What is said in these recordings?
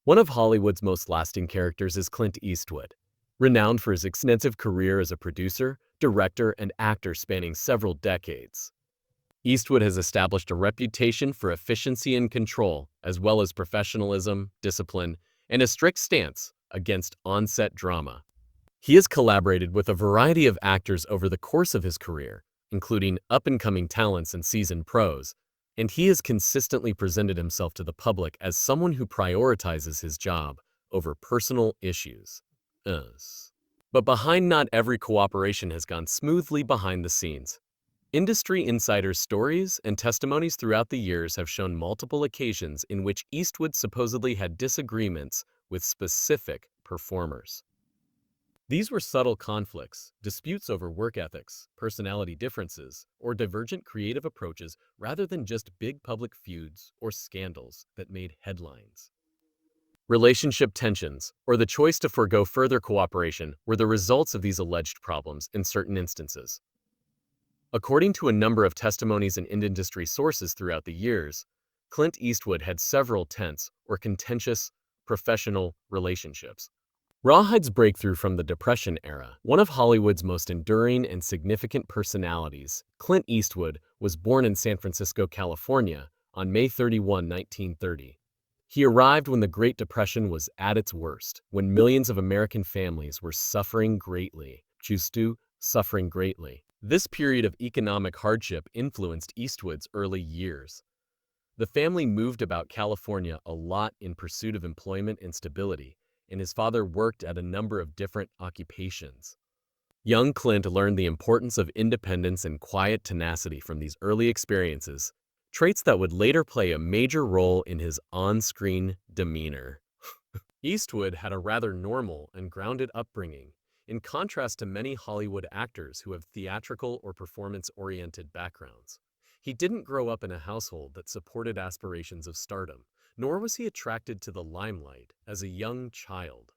One of Hollywood's most lasting characters is Clint Eastwood, renowned for his extensive career as a producer, director, and actor spanning several decades. Eastwood has established a reputation for efficiency and control, as well as professionalism, discipline, and a strict stance against on-set drama. He has collaborated with a variety of actors over the course of his career, including up-and-coming talents and seasoned pros, and he has consistently presented himself to the public as someone who prioritizes his job over personal issues. But behind not every cooperation has gone smoothly behind the scenes. Industry insiders' stories and testimonies throughout the years have shown multiple occasions in which Eastwood supposedly had disagreements with specific performers. These were subtle conflicts, disputes over work ethics, personality differences, or divergent creative approaches rather than just big public feuds or scandals that made headlines. Relationship tensions, or the choice to forego further cooperation, were the results of these alleged problems in certain instances. According to a number of testimonies and industry sources throughout the years, Clint Eastwood had several tense or contentious professional relationships. Rawhide's breakthrough from the Depression era, one of Hollywood's most enduring and significant personalities, Clint Eastwood was born in San Francisco, California, on May 31, 1930. He arrived when the Great Depression was at its worst, when millions of American families were suffering greatly. Suffering greatly. This period of economic hardship influenced Eastwood's early years. The family moved about California a lot in pursuit of employment and stability, and his father worked at a number of different occupations. Young Clint learned the importance of independence and quiet tenacity from these early experiences, traits that would later play a major role in his on-screen demeanor. Eastwood had a rather normal and grounded upbringing, in contrast to many Hollywood actors who have theatrical or performance-oriented backgrounds. He didn't grow up in a household that supported aspirations of stardom, nor was he attracted to the limelight as a young child.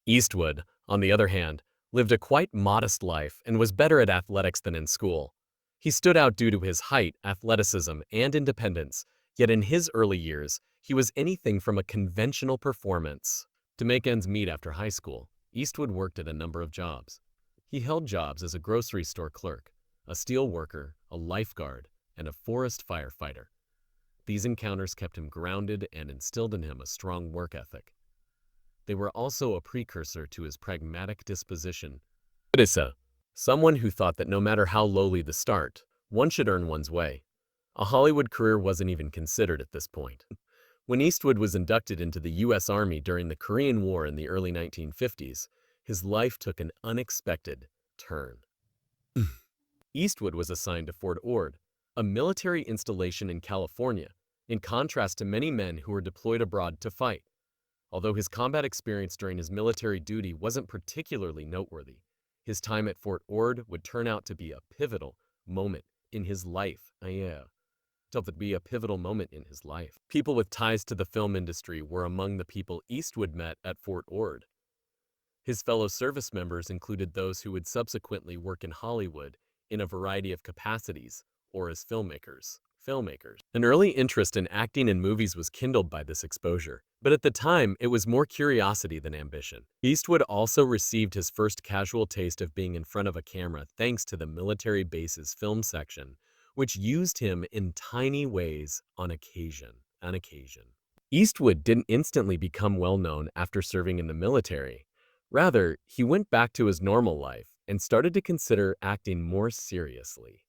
Eastwood, on the other hand, lived a quite modest life and was better at athletics than in school. He stood out due to his height, athleticism, and independence, yet in his early years, he was anything from a conventional performance. To make ends meet after high school, Eastwood worked at a number of jobs. He held jobs as a grocery store clerk, a steel worker, a lifeguard, and a forest firefighter. These encounters kept him grounded and instilled in him a strong work ethic. They were also a precursor to his pragmatic disposition. Someone who thought that no matter how lowly the start, one should earn one's way. A Hollywood career wasn't even considered at this point. When Eastwood was inducted into the U.S. Army during the Korean War in the early 1950s, his life took an unexpected turn. Eastwood was assigned to Fort Ord, a military installation in California, in contrast to many men who were deployed abroad to fight. Although his combat experience during his military duty wasn't particularly noteworthy, his time at Fort Ord would turn out to be a pivotal moment in his life. People with ties to the film industry were among the people Eastwood met at Fort Ord. His fellow service members included those who would subsequently work in Hollywood in a variety of capacities, or as filmmakers. An early interest in acting in movies was kindled by this exposure, but at the time it was more curiosity than ambition. Eastwood also received his first casual taste of being in front of a camera thanks to the military base's film section, which used him in tiny ways on occasion. Eastwood didn't instantly become well-known after serving in the military. Rather, he went back to his normal life and started to consider acting more seriously.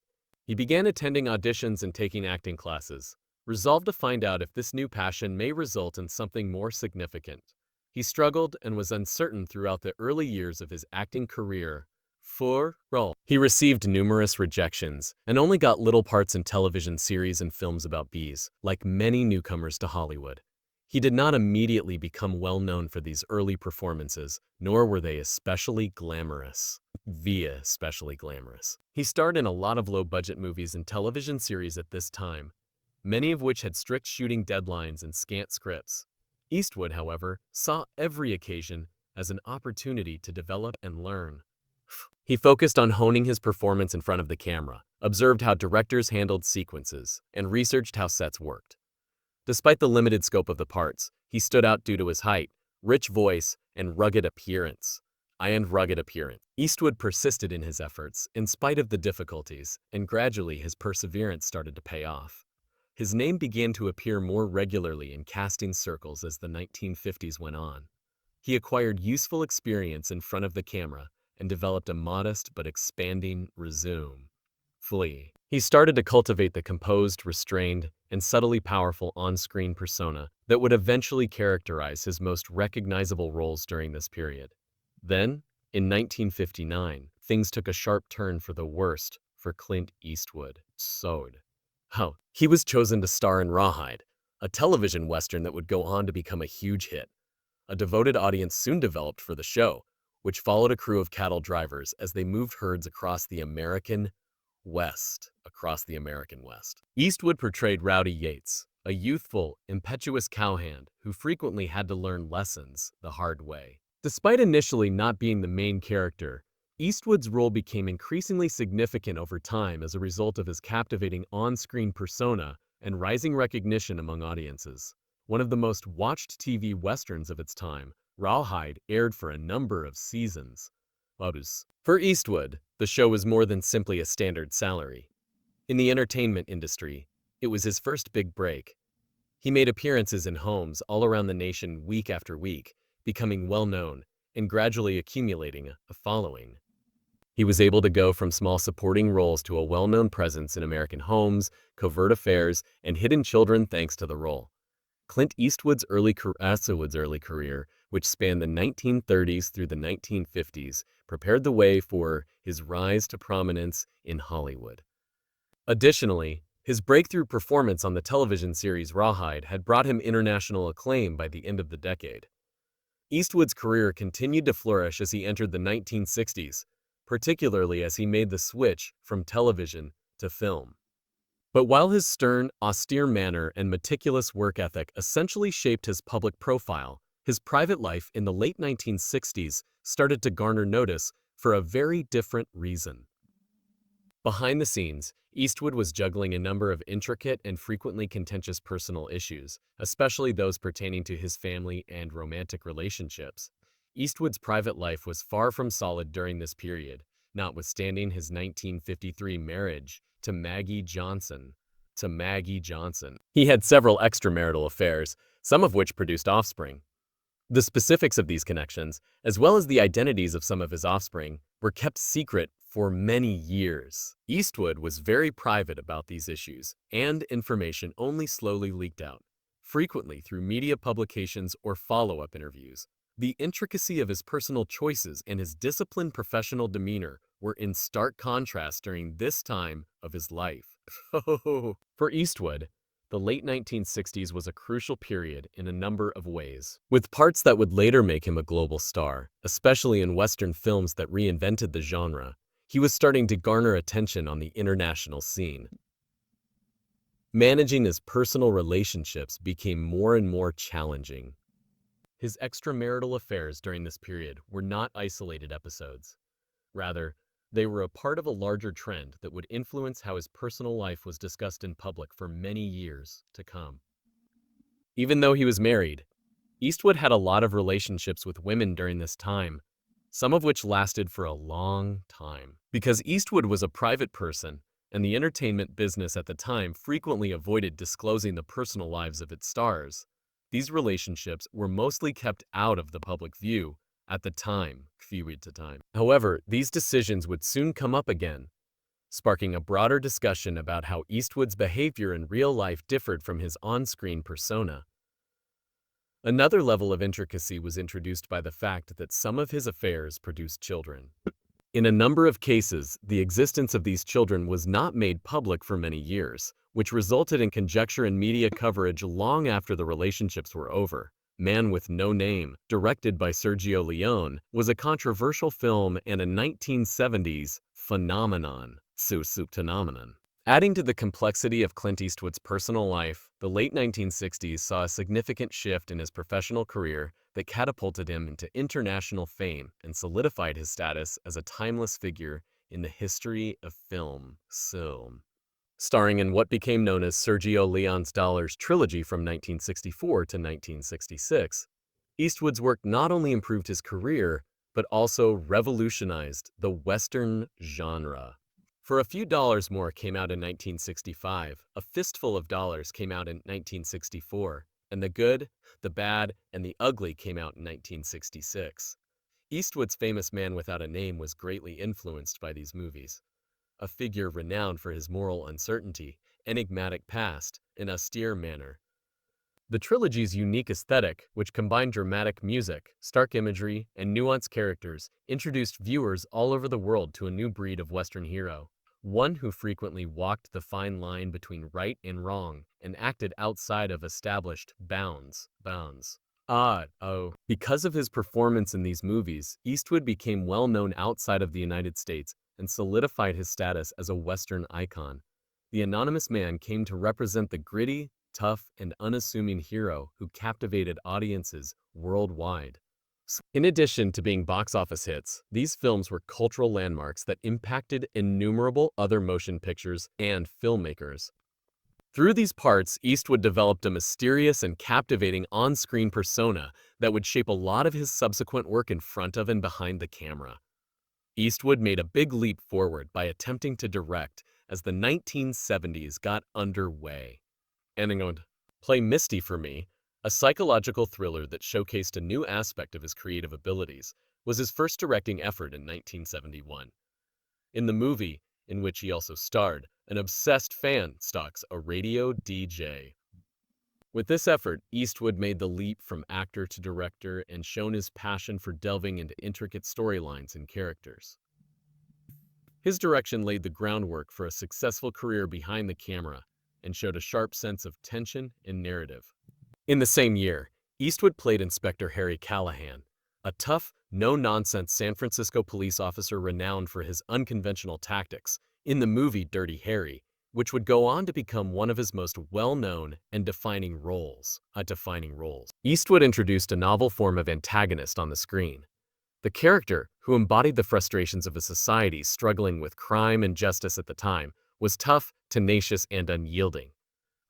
He began attending auditions and taking acting classes, resolved to find out if this new passion may result in something more significant. He struggled and was uncertain throughout the early years of his acting career. He received numerous rejections and only got little parts in television series and films about bees, like many newcomers to Hollywood. He did not immediately become well known for these early performances, nor were they especially glamorous. He starred in a lot of low-budget movies and television series at this time, many of which had strict shooting deadlines and scant scripts. Eastwood, however, saw every occasion as an opportunity to develop and learn. He focused on honing his performance in front of the camera, observed how directors handled sequences, and researched how sets worked. Despite the limited scope of the parts, he stood out due to his height, rich voice, and rugged appearance. Eastwood persisted in his efforts in spite of the difficulties, and gradually his perseverance started to pay off. His name began to appear more regularly in casting circles as the 1950s went on. He acquired useful experience in front of the camera and developed a modest but expanding resume. He started to cultivate the composed, restrained, and subtly powerful on-screen persona that would eventually characterize his most recognizable roles during this period. Then, in 1959, things took a sharp turn for the worst for Clint Eastwood. He was chosen to star in Rawhide, a television western that would go on to become a huge hit. A devoted audience soon developed for the show, which followed a crew of cattle drivers as they moved herds across the American West. Eastwood portrayed Rowdy Yates, a youthful, impetuous cowhand who frequently had to learn lessons the hard way. Despite initially not being the main character, Eastwood's role became increasingly significant over time as a result of his captivating on-screen persona and rising recognition among audiences. One of the most watched TV westerns of its time, Rawhide aired for a number of seasons. For Eastwood, the show was more than simply a standard salary. In the entertainment industry, it was his first big break. He made appearances in homes all around the nation week after week, becoming well-known and gradually accumulating a following. He was able to go from small supporting roles to a well-known presence in American homes, covert affairs, and hidden children thanks to the role. Clint Eastwood's early career, which spanned the 1930s through the 1950s, prepared the way for his rise to prominence in Hollywood. Additionally, his breakthrough performance on the television series Rawhide had brought him international acclaim by the end of the decade. Eastwood's career continued to flourish as he entered the 1960s, particularly as he made the switch from television to film. But while his stern, austere manner and meticulous work ethic essentially shaped his public profile, his private life in the late 1960s started to garner notice for a very different reason. Behind the scenes, Eastwood was juggling a number of intricate and frequently contentious personal issues, especially those pertaining to his family and romantic relationships. Eastwood's private life was far from solid during this period, notwithstanding his 1953 marriage to Maggie Johnson. He had several extramarital affairs, some of which produced offspring. The specifics of these connections, as well as the identities of some of his offspring, were kept secret for many years. Eastwood was very private about these issues, and information only slowly leaked out, frequently through media publications or follow-up interviews. The intricacy of his personal choices and his disciplined professional demeanor were in stark contrast during this time of his life. For Eastwood, the late 1960s was a crucial period in a number of ways, with parts that would later make him a global star, especially in Western films that reinvented the genre. He was starting to garner attention on the international scene. Managing his personal relationships became more and more challenging. His extramarital affairs during this period were not isolated episodes. Rather, they were a part of a larger trend that would influence how his personal life was discussed in public for many years to come. Even though he was married, Eastwood had a lot of relationships with women during this time, some of which lasted for a long time. Because Eastwood was a private person, and the entertainment business at the time frequently avoided disclosing the personal lives of its stars, these relationships were mostly kept out of the public view at the time. However, these decisions would soon come up again, sparking a broader discussion about how Eastwood's behavior in real life differed from his on-screen persona. Another level of intricacy was introduced by the fact that some of his affairs produced children. In a number of cases, the existence of these children was not made public for many years, which resulted in conjecture and media coverage long after the relationships were over. Man with No Name, directed by Sergio Leone, was a controversial film and a 1970s phenomenon. Adding to the complexity of Clint Eastwood's personal life, the late 1960s saw a significant shift in his professional career that catapulted him into international fame and solidified his status as a timeless figure in the history of film. Starring in what became known as Sergio Leone's Dollars trilogy from 1964 to 1966, Eastwood's work not only improved his career, but also revolutionized the Western genre. For a Few Dollars More came out in 1965, A Fistful of Dollars came out in 1964, and The Good, the Bad, and the Ugly came out in 1966. Eastwood's famous Man Without a Name was greatly influenced by these movies. A figure renowned for his moral uncertainty, enigmatic past, and austere manner. The trilogy's unique aesthetic, which combined dramatic music, stark imagery, and nuanced characters, introduced viewers all over the world to a new breed of Western hero, one who frequently walked the fine line between right and wrong and acted outside of established bounds. Because of his performance in these movies, Eastwood became well known outside of the United States and solidified his status as a Western icon. The anonymous man came to represent the gritty, tough, and unassuming hero who captivated audiences worldwide. In addition to being box office hits, these films were cultural landmarks that impacted innumerable other motion pictures and filmmakers. Through these parts, Eastwood developed a mysterious and captivating on-screen persona that would shape a lot of his subsequent work in front of and behind the camera. Eastwood made a big leap forward by attempting to direct as the 1970s got underway. And Play Misty for Me, a psychological thriller that showcased a new aspect of his creative abilities, was his first directing effort in 1971. In the movie, in which he also starred, an obsessed fan stalks a radio DJ. With this effort, Eastwood made the leap from actor to director and shown his passion for delving into intricate storylines and characters. His direction laid the groundwork for a successful career behind the camera and showed a sharp sense of tension and narrative. In the same year, Eastwood played Inspector Harry Callahan, a tough, no-nonsense San Francisco police officer renowned for his unconventional tactics, in the movie Dirty Harry, which would go on to become one of his most well-known and defining roles. Eastwood introduced a novel form of antagonist on the screen. The character, who embodied the frustrations of a society struggling with crime and justice at the time, was tough, tenacious, and unyielding.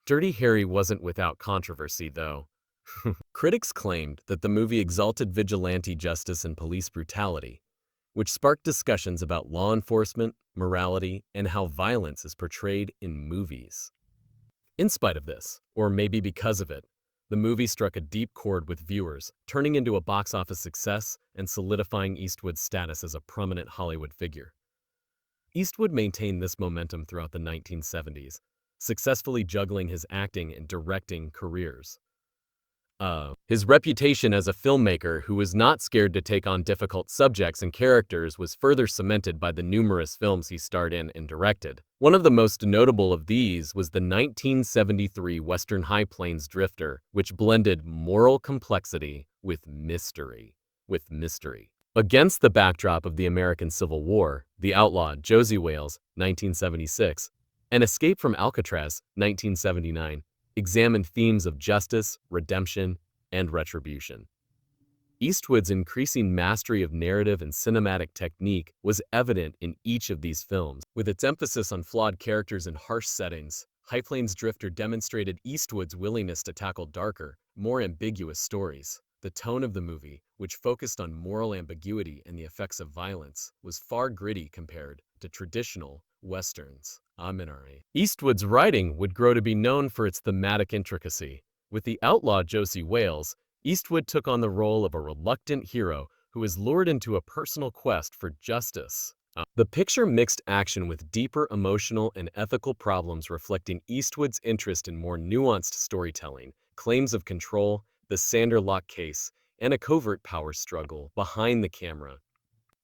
Dirty Harry wasn't without controversy, though. Critics claimed that the movie exalted vigilante justice and police brutality, which sparked discussions about law enforcement, morality, and how violence is portrayed in movies. In spite of this, or maybe because of it, the movie struck a deep chord with viewers, turning into a box office success and solidifying Eastwood's status as a prominent Hollywood figure. Eastwood maintained this momentum throughout the 1970s, successfully juggling his acting and directing careers. His reputation as a filmmaker who was not scared to take on difficult subjects and characters was further cemented by the numerous films he starred in and directed. One of the most notable of these was the 1973 Western High Plains Drifter, which blended moral complexity with mystery. Against the backdrop of the American Civil War, The Outlaw, Josie Wales, 1976, and Escape from Alcatraz, 1979, examined themes of justice, redemption, and retribution. Eastwood's increasing mastery of narrative and cinematic technique was evident in each of these films. With its emphasis on flawed characters and harsh settings, High Plains Drifter demonstrated Eastwood's willingness to tackle darker, more ambiguous stories. The tone of the movie, which focused on moral ambiguity and the effects of violence, was far gritty compared to traditional Westerns. Eastwood's writing would grow to be known for its thematic intricacy. With The Outlaw, Josie Wales, Eastwood took on the role of a reluctant hero who is lured into a personal quest for justice. The picture mixed action with deeper emotional and ethical problems, reflecting Eastwood's interest in more nuanced storytelling, claims of control, the Sanderlock case, and a covert power struggle behind the camera.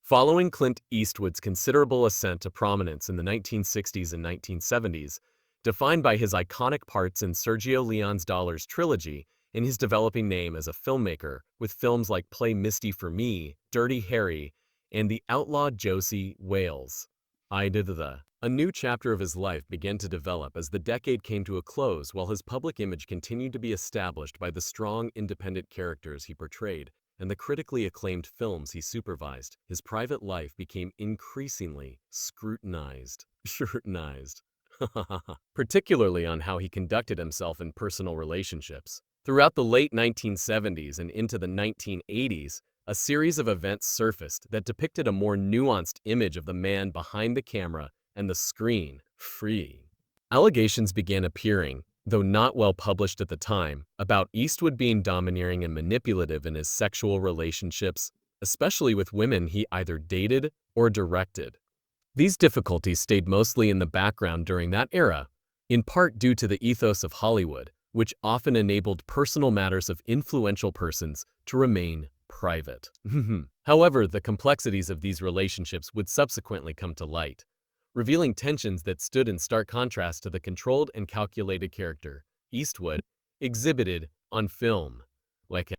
Following Clint Eastwood's considerable ascent to prominence in the 1960s and 1970s, defined by his iconic parts in Sergio Leone's Dollars trilogy and his developing name as a filmmaker with films like Play Misty for Me, Dirty Harry, and The Outlaw Josie Wales, a new chapter of his life began to develop as the decade came to a close, while his public image continued to be established by the strong, independent characters he portrayed and the critically acclaimed films he supervised. His private life became increasingly scrutinized. particularly on how he conducted himself in personal relationships. Throughout the late 1970s and into the 1980s, a series of events surfaced that depicted a more nuanced image of the man behind the camera and the screen, free. Allegations began appearing, though not well published at the time, about Eastwood being domineering and manipulative in his sexual relationships, especially with women he either dated or directed. These difficulties stayed mostly in the background during that era, in part due to the ethos of Hollywood, which often enabled personal matters of influential persons to remain private. However, the complexities of these relationships would subsequently come to light, revealing tensions that stood in stark contrast to the controlled and calculated character Eastwood exhibited on film.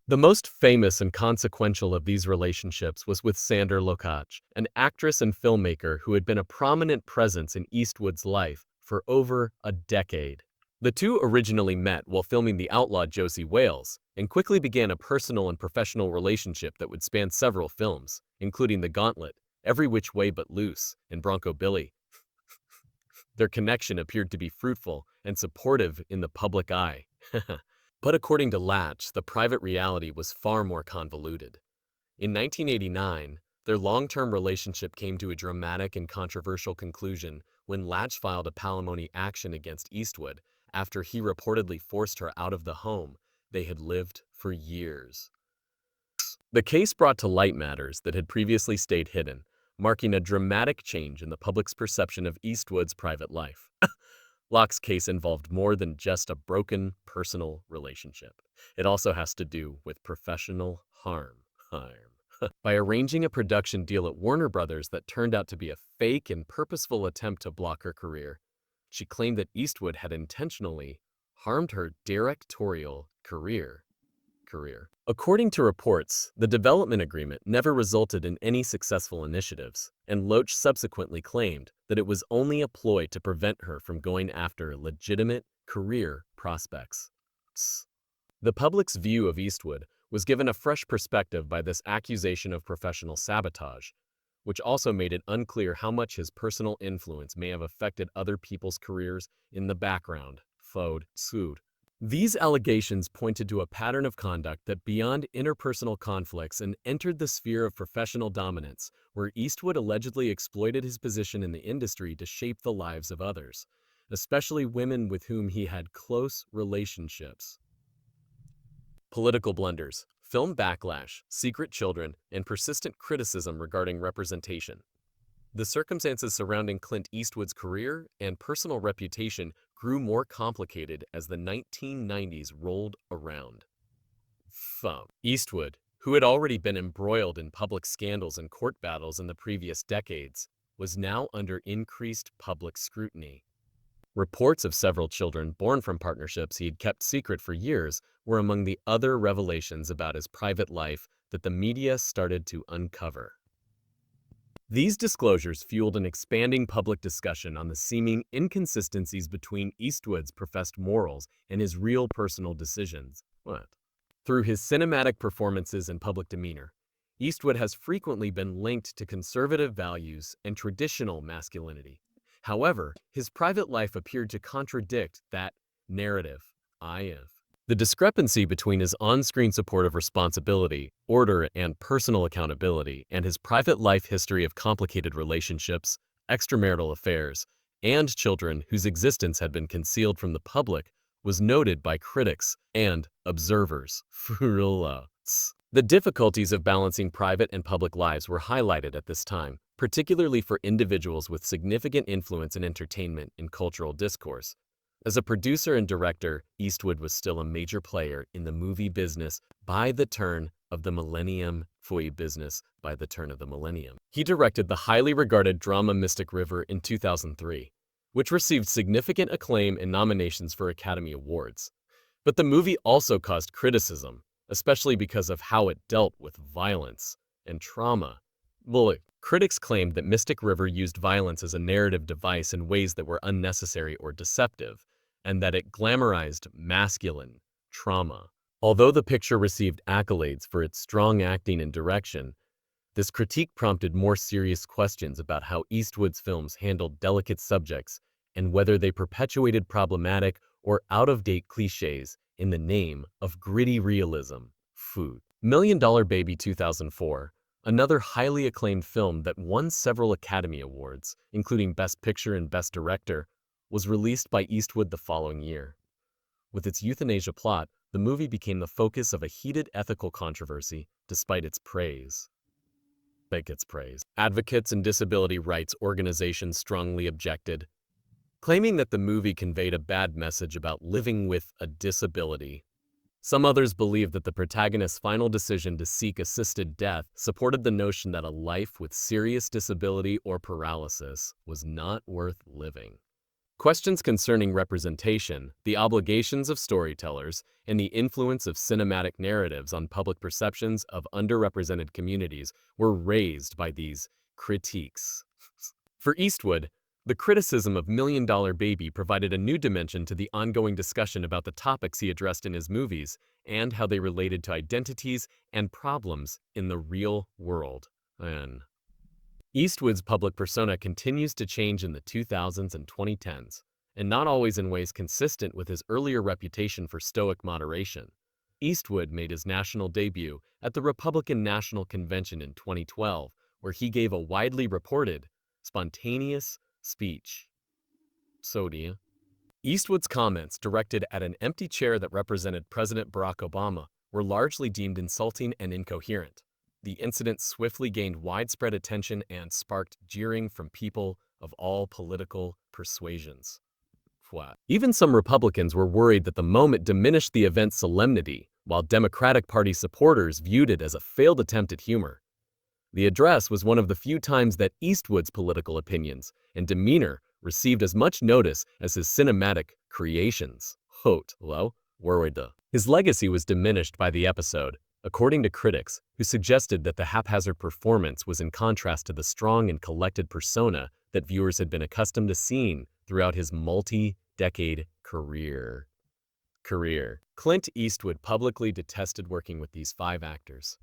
The most famous and consequential of these relationships was with Sandra Lokach, an actress and filmmaker who had been a prominent presence in Eastwood's life for over a decade. The two originally met while filming The Outlaw Josie Wales, and quickly began a personal and professional relationship that would span several films, including The Gauntlet, Every Which Way But Loose, and Bronco Billy. Their connection appeared to be fruitful and supportive in the public eye. But according to Latch, the private reality was far more convoluted. In 1989, their long-term relationship came to a dramatic and controversial conclusion when Latch filed a palimony action against Eastwood after he reportedly forced her out of the home they had lived for years. The case brought to light matters that had previously stayed hidden, marking a dramatic change in the public's perception of Eastwood's private life. Locke's case involved more than just a broken personal relationship. It also has to do with professional harm. By arranging a production deal at Warner Brothers that turned out to be a fake and purposeful attempt to block her career, she claimed that Eastwood had intentionally harmed her directorial career. According to reports, the development agreement never resulted in any successful initiatives, and Loach subsequently claimed that it was only a ploy to prevent her from going after legitimate career prospects. The public's view of Eastwood was given a fresh perspective by this accusation of professional sabotage, which also made it unclear how much his personal influence may have affected other people's careers in the background. These allegations pointed to a pattern of conduct that beyond interpersonal conflicts and entered the sphere of professional dominance, where Eastwood allegedly exploited his position in the industry to shape the lives of others, especially women with whom he had close relationships. Political blunders, film backlash, secret children, and persistent criticism regarding representation. The circumstances surrounding Clint Eastwood's career and personal reputation grew more complicated as the 1990s rolled around. Eastwood, who had already been embroiled in public scandals and court battles in the previous decades, was now under increased public scrutiny. Reports of several children born from partnerships he had kept secret for years were among the other revelations about his private life that the media started to uncover. These disclosures fueled an expanding public discussion on the seeming inconsistencies between Eastwood's professed morals and his real personal decisions. Through his cinematic performances and public demeanor, Eastwood has frequently been linked to conservative values and traditional masculinity. However, his private life appeared to contradict that narrative. The discrepancy between his on-screen support of responsibility, order, and personal accountability and his private life history of complicated relationships, extramarital affairs, and children whose existence had been concealed from the public was noted by critics and observers. The difficulties of balancing private and public lives were highlighted at this time, particularly for individuals with significant influence in entertainment and cultural discourse. As a producer and director, Eastwood was still a major player in the movie business by the turn of the millennium. He directed the highly regarded drama Mystic River in 2003, which received significant acclaim and nominations for Academy Awards. But the movie also caused criticism, especially because of how it dealt with violence and trauma. Critics claimed that Mystic River used violence as a narrative device in ways that were unnecessary or deceptive, and that it glamorized masculine trauma. Although the picture received accolades for its strong acting and direction, this critique prompted more serious questions about how Eastwood's films handled delicate subjects and whether they perpetuated problematic or out-of-date cliches in the name of gritty realism. Food. Million Dollar Baby 2004, another highly acclaimed film that won several Academy Awards, including Best Picture and Best Director, was released by Eastwood the following year. With its euthanasia plot, the movie became the focus of a heated ethical controversy despite its praise. Advocates and disability rights organizations strongly objected, claiming that the movie conveyed a bad message about living with a disability. Some others believed that the protagonist's final decision to seek assisted death supported the notion that a life with serious disability or paralysis was not worth living. Questions concerning representation, the obligations of storytellers, and the influence of cinematic narratives on public perceptions of underrepresented communities were raised by these critiques. For Eastwood, the criticism of Million Dollar Baby provided a new dimension to the ongoing discussion about the topics he addressed in his movies and how they related to identities and problems in the real world. Eastwood's public persona continues to change in the 2000s and 2010s, and not always in ways consistent with his earlier reputation for stoic moderation. Eastwood made his national debut at the Republican National Convention in 2012, where he gave a widely reported, spontaneous speech. Eastwood's comments directed at an empty chair that represented President Barack Obama were largely deemed insulting and incoherent. The incident swiftly gained widespread attention and sparked jeering from people of all political persuasions. Even some Republicans were worried that the moment diminished the event's solemnity, while Democratic Party supporters viewed it as a failed attempt at humor. The address was one of the few times that Eastwood's political opinions and demeanor received as much notice as his cinematic creations. His legacy was diminished by the episode, according to critics, who suggested that the haphazard performance was in contrast to the strong and collected persona that viewers had been accustomed to seeing throughout his multi-decade career. Clint Eastwood publicly detested working with these 5 actors.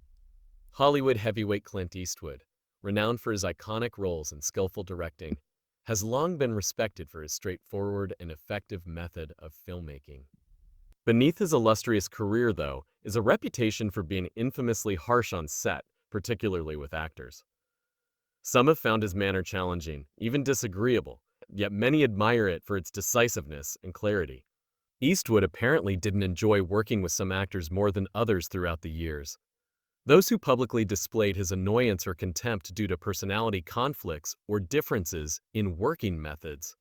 Hollywood heavyweight Clint Eastwood, renowned for his iconic roles and skillful directing, has long been respected for his straightforward and effective method of filmmaking. Beneath his illustrious career, though, is a reputation for being infamously harsh on set, particularly with actors. Some have found his manner challenging, even disagreeable, yet many admire it for its decisiveness and clarity. Eastwood apparently didn't enjoy working with some actors more than others throughout the years. Those who publicly displayed his annoyance or contempt due to personality conflicts or differences in working methods.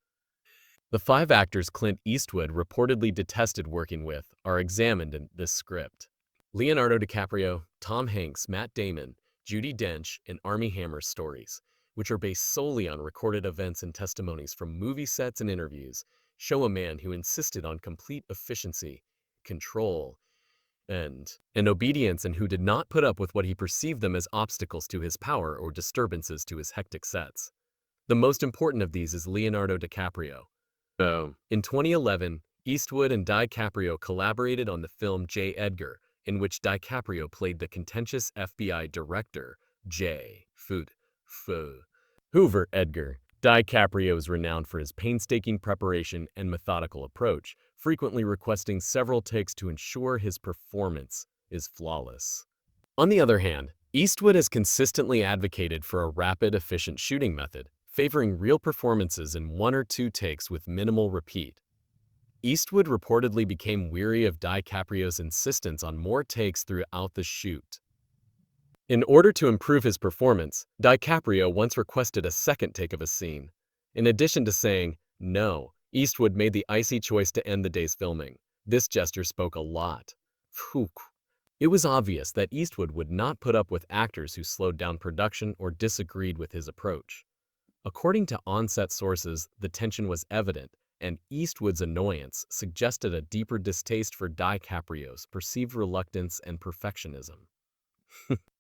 The 5 actors Clint Eastwood reportedly detested working with are examined in this script: Leonardo DiCaprio, Tom Hanks, Matt Damon, Judi Dench, and Armie Hammer's stories, which are based solely on recorded events and testimonies from movie sets and interviews, show a man who insisted on complete efficiency, control, and obedience, and who did not put up with what he perceived them as obstacles to his power or disturbances to his hectic sets. The most important of these is Leonardo DiCaprio. In 2011, Eastwood and DiCaprio collaborated on the film J. Edgar, in which DiCaprio played the contentious FBI director, J. Hoover Edgar. DiCaprio is renowned for his painstaking preparation and methodical approach, frequently requesting several takes to ensure his performance is flawless. On the other hand, Eastwood has consistently advocated for a rapid, efficient shooting method, favoring real performances in 1 or 2 takes with minimal repeat. Eastwood reportedly became weary of DiCaprio's insistence on more takes throughout the shoot. In order to improve his performance, DiCaprio once requested a second take of a scene. In addition to saying no, Eastwood made the icy choice to end the day's filming. This gesture spoke a lot. It was obvious that Eastwood would not put up with actors who slowed down production or disagreed with his approach. According to on-set sources, the tension was evident, and Eastwood's annoyance suggested a deeper distaste for DiCaprio's perceived reluctance and perfectionism.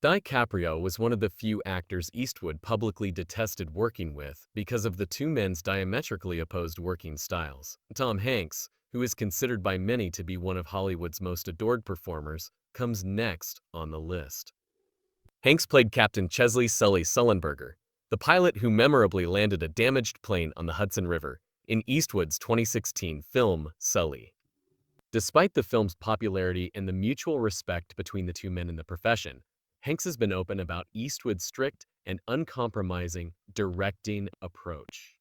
DiCaprio was one of the few actors Eastwood publicly detested working with because of the 2 men's diametrically opposed working styles. Tom Hanks, who is considered by many to be one of Hollywood's most adored performers, comes next on the list. Hanks played Captain Chesley Sully Sullenberger, the pilot who memorably landed a damaged plane on the Hudson River in Eastwood's 2016 film Sully. Despite the film's popularity and the mutual respect between the two men in the profession, Hanks has been open about Eastwood's strict and uncompromising directing approach.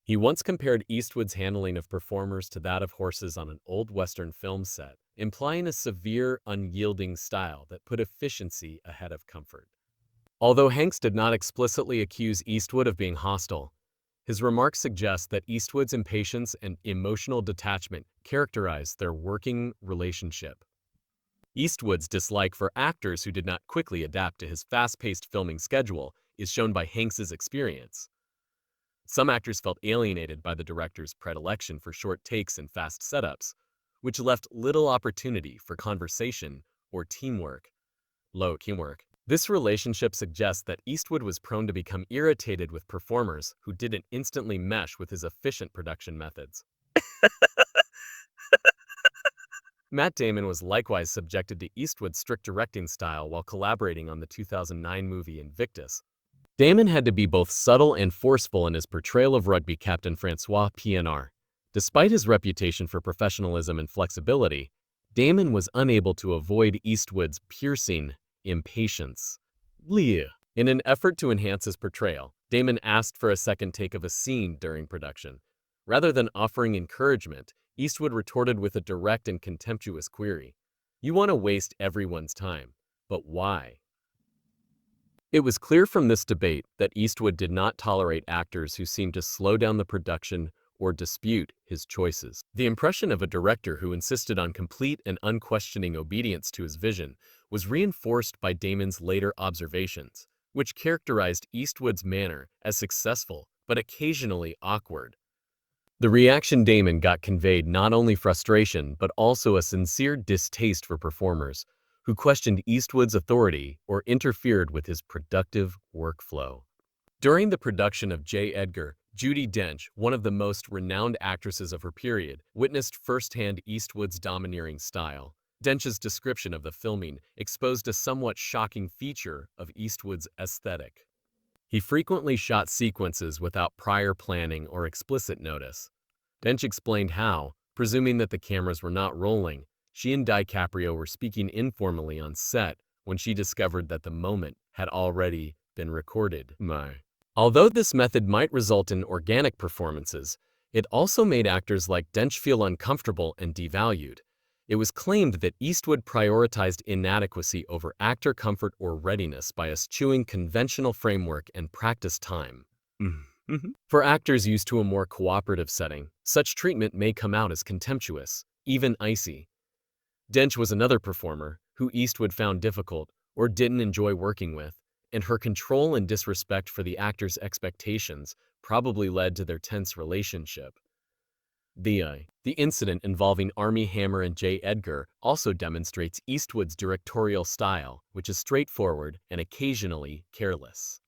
He once compared Eastwood's handling of performers to that of horses on an old Western film set, implying a severe, unyielding style that put efficiency ahead of comfort. Although Hanks did not explicitly accuse Eastwood of being hostile, his remarks suggest that Eastwood's impatience and emotional detachment characterized their working relationship. Eastwood's dislike for actors who did not quickly adapt to his fast-paced filming schedule is shown by Hanks's experience. Some actors felt alienated by the director's predilection for short takes and fast setups, which left little opportunity for conversation or teamwork. This relationship suggests that Eastwood was prone to become irritated with performers who didn't instantly mesh with his efficient production methods. Matt Damon was likewise subjected to Eastwood's strict directing style while collaborating on the 2009 movie Invictus. Damon had to be both subtle and forceful in his portrayal of rugby captain Francois Pienaar. Despite his reputation for professionalism and flexibility, Damon was unable to avoid Eastwood's piercing impatience. In an effort to enhance his portrayal, Damon asked for a second take of a scene during production. Rather than offering encouragement, Eastwood retorted with a direct and contemptuous query. "You want to waste everyone's time, but why?" It was clear from this debate that Eastwood did not tolerate actors who seemed to slow down the production or dispute his choices. The impression of a director who insisted on complete and unquestioning obedience to his vision was reinforced by Damon's later observations, which characterized Eastwood's manner as successful but occasionally awkward. The reaction Damon got conveyed not only frustration but also a sincere distaste for performers who questioned Eastwood's authority or interfered with his productive workflow. During the production of J. Edgar, Judi Dench, one of the most renowned actresses of her period, witnessed firsthand Eastwood's domineering style. Dench's description of the filming exposed a somewhat shocking feature of Eastwood's aesthetic. He frequently shot sequences without prior planning or explicit notice. Dench explained how, presuming that the cameras were not rolling, she and DiCaprio were speaking informally on set when she discovered that the moment had already been recorded. Although this method might result in organic performances, it also made actors like Dench feel uncomfortable and devalued. It was claimed that Eastwood prioritized inadequacy over actor comfort or readiness by eschewing conventional framework and practice time. For actors used to a more cooperative setting, such treatment may come out as contemptuous, even icy. Dench was another performer who Eastwood found difficult or didn't enjoy working with, and her control and disrespect for the actor's expectations probably led to their tense relationship. The incident involving Armie Hammer and J. Edgar also demonstrates Eastwood's directorial style, which is straightforward and occasionally careless.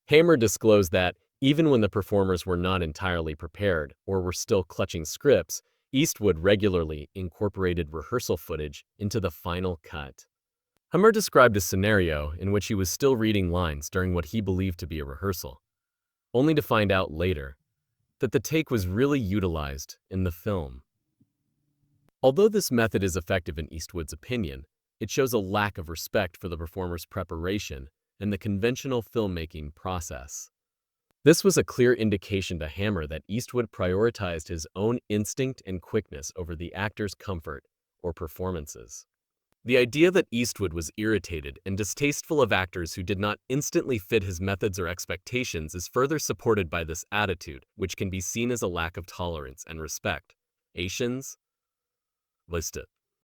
Hammer disclosed that, even when the performers were not entirely prepared or were still clutching scripts, Eastwood regularly incorporated rehearsal footage into the final cut. Hammer described a scenario in which he was still reading lines during what he believed to be a rehearsal, only to find out later that the take was really utilized in the film. Although this method is effective in Eastwood's opinion, it shows a lack of respect for the performer's preparation and the conventional filmmaking process. This was a clear indication to Hammer that Eastwood prioritized his own instinct and quickness over the actor's comfort or performances. The idea that Eastwood was irritated and distasteful of actors who did not instantly fit his methods or expectations is further supported by this attitude, which can be seen as a lack of tolerance and respect. Asians listed.